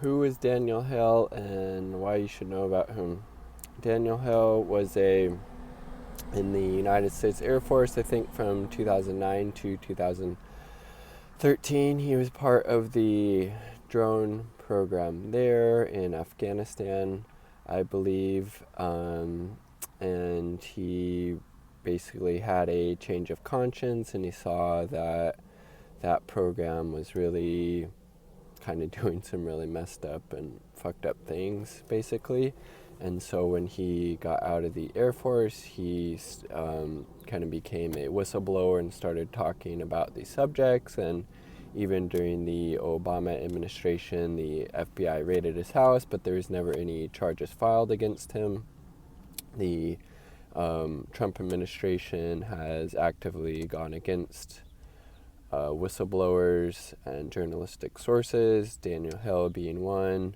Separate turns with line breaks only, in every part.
Who is Daniel Hale and why you should know about him? Daniel Hale was in the United States Air Force, I think from 2009 to 2013. He was part of the drone program there in Afghanistan, I believe, and he basically had a change of conscience, and he saw that that program was really kind of doing some really messed up and fucked up things, basically. And so when he got out of the Air Force, he kind of became a whistleblower and started talking about these subjects. And even during the Obama administration, the FBI raided his house, but there was never any charges filed against him. The Trump administration has actively gone against whistleblowers and journalistic sources, Daniel Hale being one.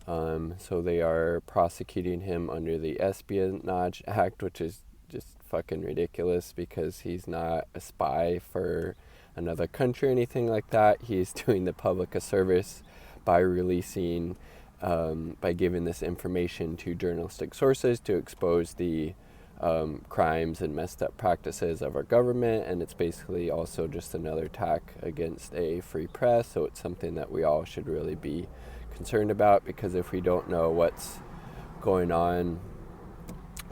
So they are prosecuting him under the Espionage Act, which is just fucking ridiculous because he's not a spy for another country or anything like that. He's doing the public a service by releasing, by giving this information to journalistic sources to expose the crimes and messed up practices of our government, and it's basically also just another attack against a free press. So it's something that we all should really be concerned about, because if we don't know what's going on,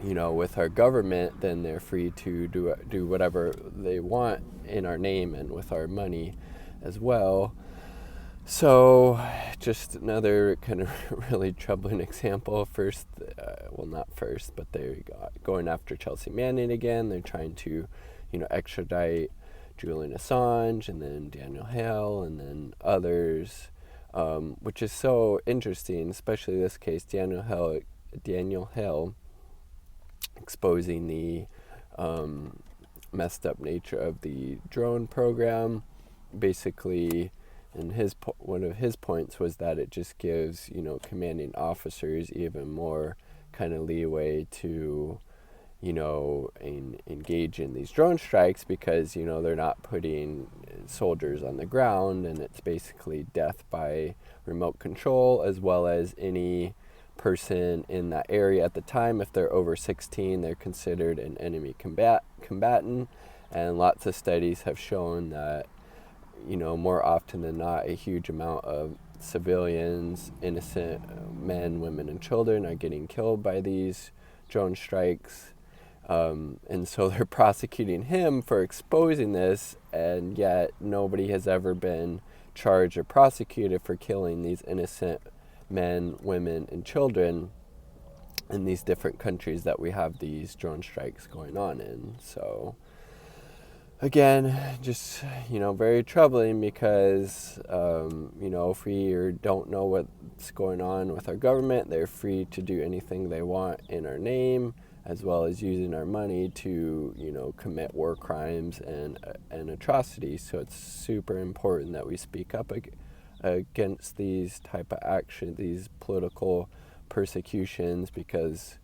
with our government, then they're free to do whatever they want in our name and with our money as well. So just another kind of really troubling example. First, not first, but they're going after Chelsea Manning again. They're trying to, extradite Julian Assange and then Daniel Hale and then others, which is so interesting, especially this case, Daniel Hale exposing the messed up nature of the drone program. Basically, and one of his points was that it just gives, commanding officers even more kind of leeway to, engage in these drone strikes because, they're not putting soldiers on the ground, and it's basically death by remote control, as well as any person in that area at the time. If they're over 16, they're considered an enemy combatant, and lots of studies have shown that, more often than not, a huge amount of civilians, innocent men, women, and children are getting killed by these drone strikes. And so they're prosecuting him for exposing this, and yet nobody has ever been charged or prosecuted for killing these innocent men, women, and children in these different countries that we have these drone strikes going on in. So again, just, very troubling because, if we don't know what's going on with our government, they're free to do anything they want in our name, as well as using our money to, commit war crimes and atrocities. So it's super important that we speak up against these type of action, these political persecutions, because,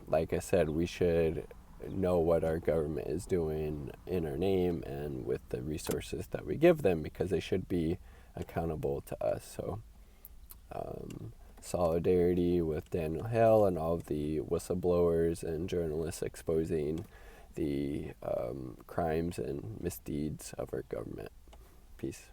like I said, we should know what our government is doing in our name and with the resources that we give them, because they should be accountable to us. So solidarity with Daniel Hale and all of the whistleblowers and journalists exposing the crimes and misdeeds of our government. Peace.